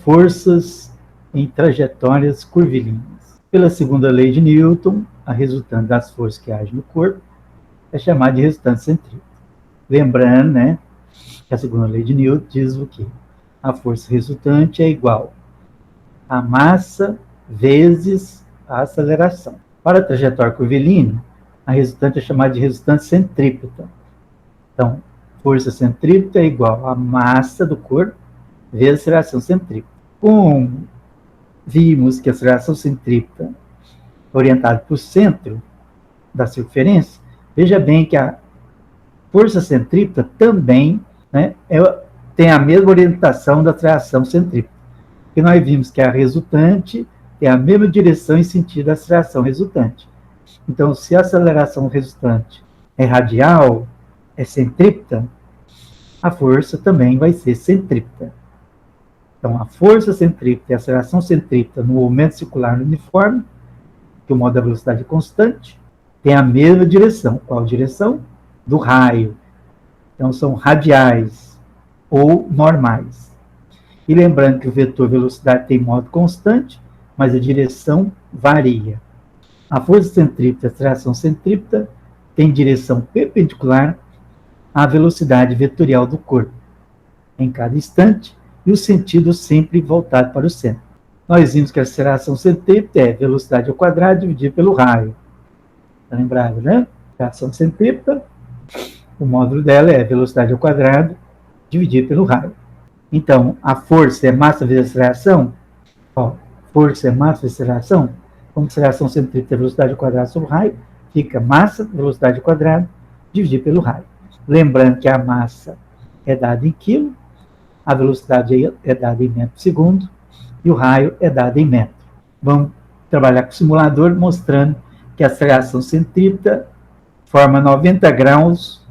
forças em trajetórias curvilíneas. Pela segunda lei de Newton, a resultante das forças que agem no corpo é chamada de resultante centrípeta. Lembrando, né, que a segunda lei de Newton diz o quê? A força resultante é igual a massa vezes a aceleração. Para a trajetória curvilínea, a resultante é chamada de resultante centrípeta. Então, força centrípeta é igual a massa do corpo vezes a aceleração centrípeta. Como vimos que a aceleração centrípeta é orientada para o centro da circunferência, veja bem que a força centrípeta também, né, tem a mesma orientação da aceleração centrípeta. Porque nós vimos que a resultante tem a mesma direção e sentido da aceleração resultante. Então, se a aceleração resultante é radial, é centrípeta, a força também vai ser centrípeta. Então, a força centrípeta e a aceleração centrípeta no movimento circular uniforme, que o modo da velocidade é constante, tem a mesma direção. Qual direção? Do raio. Então, são radiais ou normais. E lembrando que o vetor velocidade tem modo constante, mas a direção varia. A força centrípeta e a aceleração centrípeta tem direção perpendicular à velocidade vetorial do corpo, em cada instante, e o sentido sempre voltado para o centro. Nós vimos que a aceleração centrípeta é velocidade ao quadrado dividido pelo raio. Está lembrado, né? Aceleração centrípeta, o módulo dela é velocidade ao quadrado dividido pelo raio. Então, a força é massa vezes aceleração. Ó, força é massa vezes aceleração. Como aceleração centrípeta é velocidade ao quadrado sobre o raio, fica massa, velocidade ao quadrado, dividido pelo raio. Lembrando que a massa é dada em quilo, a velocidade é dada em metro por segundo, e o raio é dado em metro. Vamos trabalhar com o simulador, mostrando que a aceleração centrípeta forma 90 graus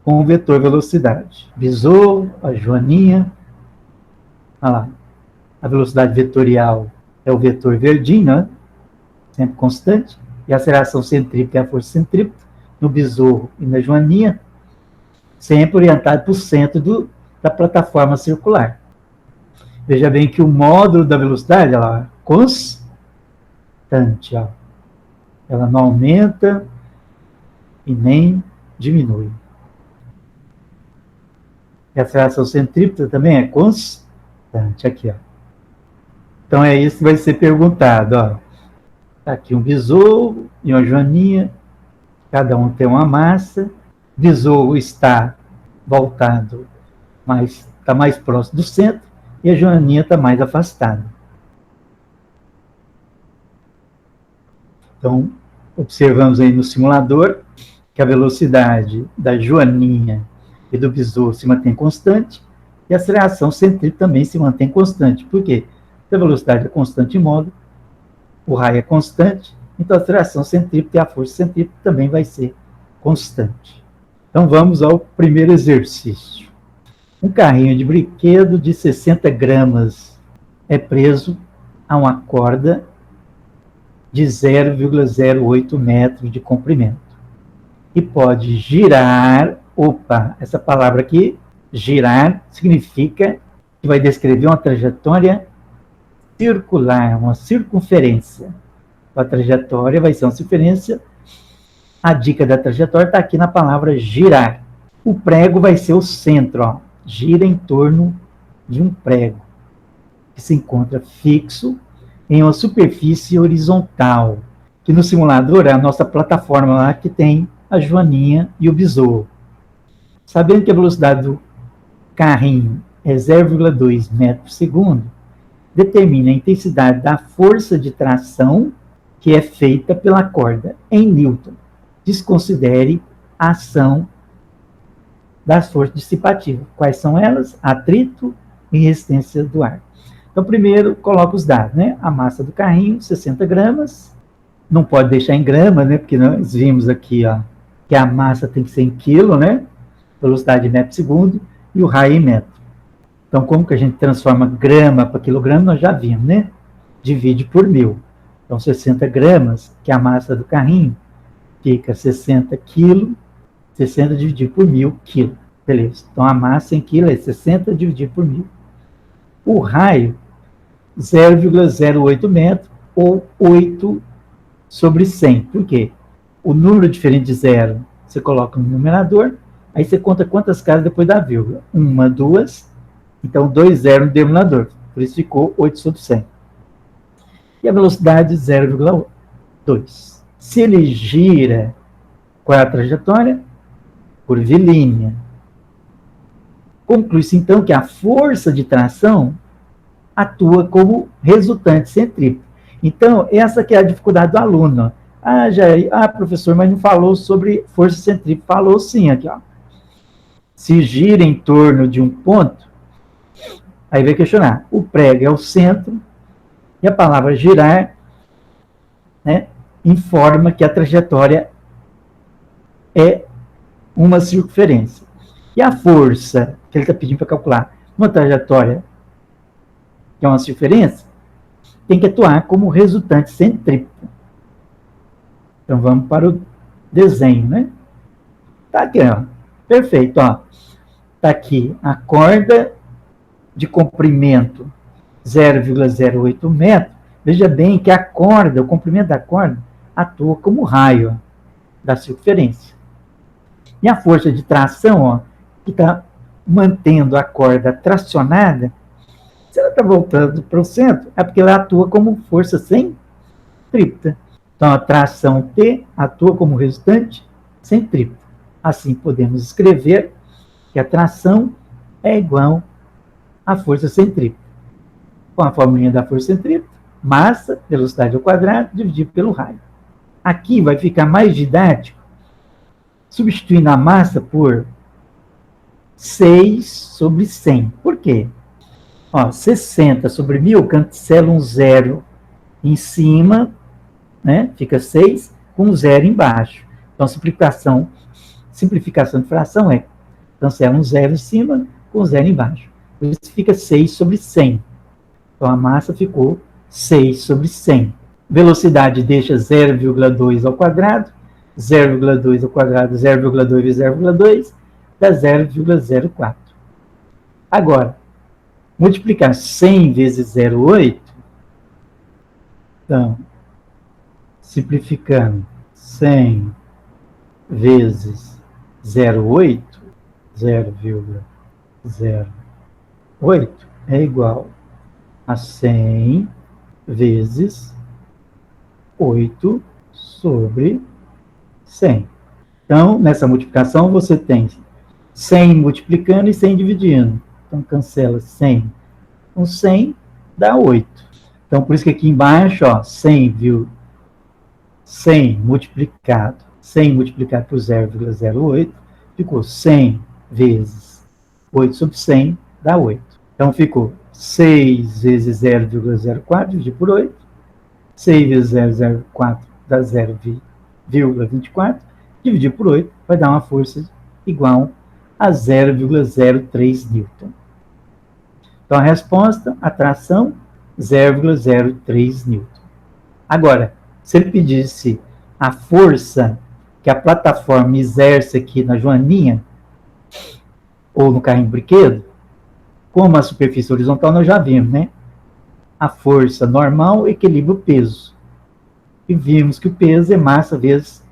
com o vetor velocidade. Besouro, a Joaninha, olha lá, a velocidade vetorial é o vetor verdinho, né? Sempre constante, e a aceleração centrípeta é a força centrípeta, no Besouro e na Joaninha, sempre orientado para o centro da plataforma circular. Veja bem que o módulo da velocidade, ela é constante, ó. Ela não aumenta e nem diminui. E a aceleração centrípeta também é constante, aqui, ó. Então é isso que vai ser perguntado, ó. Tá aqui um besouro e uma joaninha, cada um tem uma massa. O besouro está voltado, está mais próximo do centro, e a joaninha está mais afastada. Então, observamos aí no simulador que a velocidade da joaninha e do besouro se mantém constante, e a aceleração centrípeta também se mantém constante. Por quê? Porque a velocidade é constante em módulo, o raio é constante, então a aceleração centrípeta e a força centrípeta também vai ser constante. Então vamos ao primeiro exercício. Um carrinho de brinquedo de 60 gramas é preso a uma corda de 0,08 metros de comprimento e pode girar. Opa, essa palavra aqui, girar, significa que vai descrever uma trajetória circular, uma circunferência. A trajetória vai ser uma circunferência. A dica da trajetória está aqui na palavra girar. O prego vai ser o centro, ó. Gira em torno de um prego que se encontra fixo em uma superfície horizontal, que no simulador é a nossa plataforma lá que tem a joaninha e o besouro. Sabendo que a velocidade do carrinho é 0,2 metros por segundo, determine a intensidade da força de tração que é feita pela corda em Newton. Desconsidere a ação das forças dissipativas. Quais são elas? Atrito e resistência do ar. Então, primeiro, coloca os dados, né? A massa do carrinho, 60 gramas. Não pode deixar em grama, né? Porque nós vimos aqui, ó, que a massa tem que ser em quilo, né? Velocidade em metro por segundo e o raio em metro. Então, como que a gente transforma grama para quilograma? Nós já vimos, né? Divide por 1000. Então, 60 gramas, que é a massa do carrinho, fica 60 quilos, 60 dividido por 1000 quilos. Beleza. Então, a massa em quilo é 60 dividido por 1000. O raio 0,08 metros ou 8 sobre 100. Por quê? O número diferente de zero você coloca no numerador, aí você conta quantas casas depois da vírgula. 1, 2, então 2 zeros no denominador. Por isso ficou 8 sobre 100. E a velocidade 0,2. Se ele gira, qual é a trajetória? Curvilínea. Conclui-se então que a força de tração atua como resultante centrípeta. Então, essa que é a dificuldade do aluno. Professor, mas não falou sobre força centrípeta. Falou sim, aqui, ó. Se gira em torno de um ponto, aí vai questionar. O prego é o centro, e a palavra girar, né, informa que a trajetória é uma circunferência. E a força que ele está pedindo para calcular uma trajetória que é uma circunferência, tem que atuar como resultante centrípeta. Então vamos para o desenho, né? Tá aqui, ó. Perfeito, ó. Tá aqui a corda de comprimento 0,08 metro. Veja bem que a corda, o comprimento da corda, atua como raio, ó, da circunferência. E a força de tração, ó, que está mantendo a corda tracionada, se ela está voltando para o centro, é porque ela atua como força centrípeta. Então, a tração T atua como resultante centrípeta. Assim, podemos escrever que a tração é igual à força centrípeta. Com a formulinha da força centrípeta, massa, velocidade ao quadrado, dividido pelo raio. Aqui vai ficar mais didático, substituindo a massa por 6 sobre 100. Por quê? Ó, 60 sobre 1000, cancela um zero em cima, né? Fica 6 com um zero embaixo. Então, simplificação de fração é cancela um zero em cima com um zero embaixo. Por isso fica 6 sobre 100. Então, a massa ficou 6 sobre 100. Velocidade deixa 0,2 ao quadrado, 0,2 ao quadrado, 0,2 vezes 0,2, dá 0,04. Agora, multiplicar 100 vezes 0,8, então, simplificando 100 vezes 0,8, 0,08, é igual a 100 vezes 8 sobre 100. Então, nessa multiplicação, você tem 100 multiplicando e 100 dividindo. Então, cancela 100 com 100, dá 8. Então, por isso que aqui embaixo, ó, 100 multiplicado por 0,08, ficou 100 vezes 8 sobre 100, dá 8. Então, ficou 6 vezes 0,04, dividido por 8. 6 vezes 0,04 dá 0,24. Dividido por 8 vai dar uma força igual a 0,03 newton. Então, a resposta, a tração, 0,03 newton. Agora, se ele pedisse a força que a plataforma exerce aqui na joaninha, ou no carrinho de brinquedo, como a superfície horizontal nós já vimos, né? A força normal equilibra o peso. E vimos que o peso é massa vezes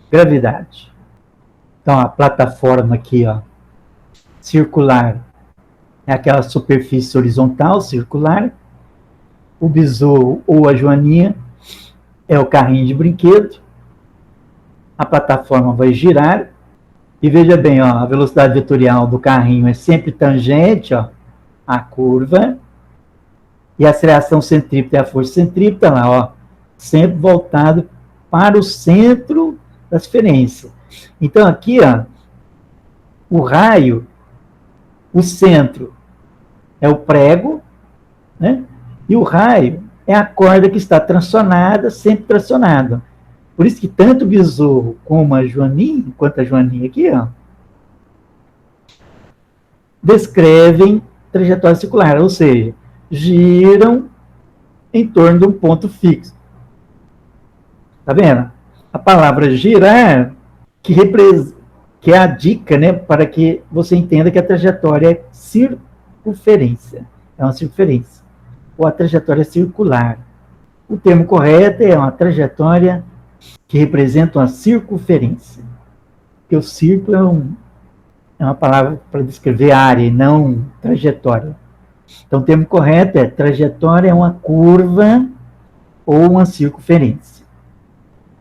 gravidade. Então, a plataforma aqui, ó, circular, é aquela superfície horizontal, circular. O besouro ou a joaninha é o carrinho de brinquedo. A plataforma vai girar. E veja bem, ó, a velocidade vetorial do carrinho é sempre tangente, ó, à curva. E a aceleração centrípeta é a força centrípeta, lá, ó, sempre voltado para o centro da referência. Então, aqui, ó, o raio, o centro é o prego, né? E o raio é a corda que está tracionada, sempre tracionada. Por isso que tanto o besouro como a joaninha, quanto a joaninha aqui, ó, descrevem trajetória circular, ou seja, giram em torno de um ponto fixo. Tá vendo? A palavra girar, que é a dica, né, para que você entenda que a trajetória é circunferência. É uma circunferência. ou a trajetória circular. O termo correto é uma trajetória que representa uma circunferência. Porque o círculo é uma palavra para descrever área e não trajetória. Então, o termo correto é trajetória é uma curva ou uma circunferência.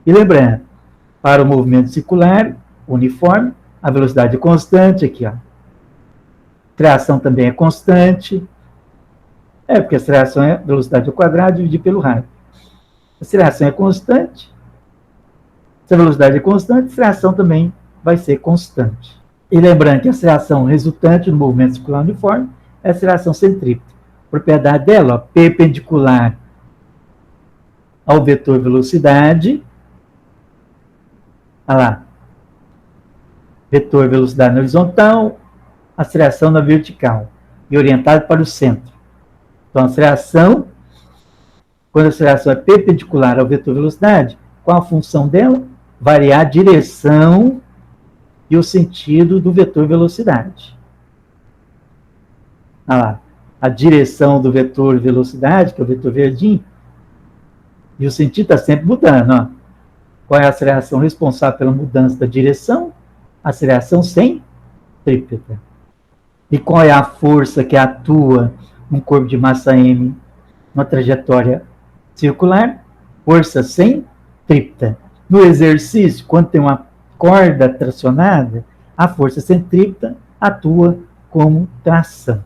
E lembrando, para o movimento circular uniforme, a velocidade é constante aqui, ó. A tração também é constante. Porque a aceleração é velocidade ao quadrado dividido pelo raio. A aceleração é constante. Se a velocidade é constante, a aceleração também vai ser constante. E lembrando que a aceleração resultante do movimento circular uniforme é a aceleração centrípeta. A propriedade dela, ó, perpendicular ao vetor velocidade. Olha lá. Vetor velocidade na horizontal, aceleração na vertical. E orientado para o centro. Então, a aceleração, quando a aceleração é perpendicular ao vetor velocidade, qual a função dela? Variar a direção e o sentido do vetor velocidade. Olha lá, a direção do vetor velocidade, que é o vetor verdinho, e o sentido está sempre mudando. Ó. Qual é a aceleração responsável pela mudança da direção? Aceleração centrípeta. E qual é a força que atua num corpo de massa m numa trajetória circular? Força centrípeta. No exercício, quando tem uma corda tracionada, a força centrípeta atua como tração.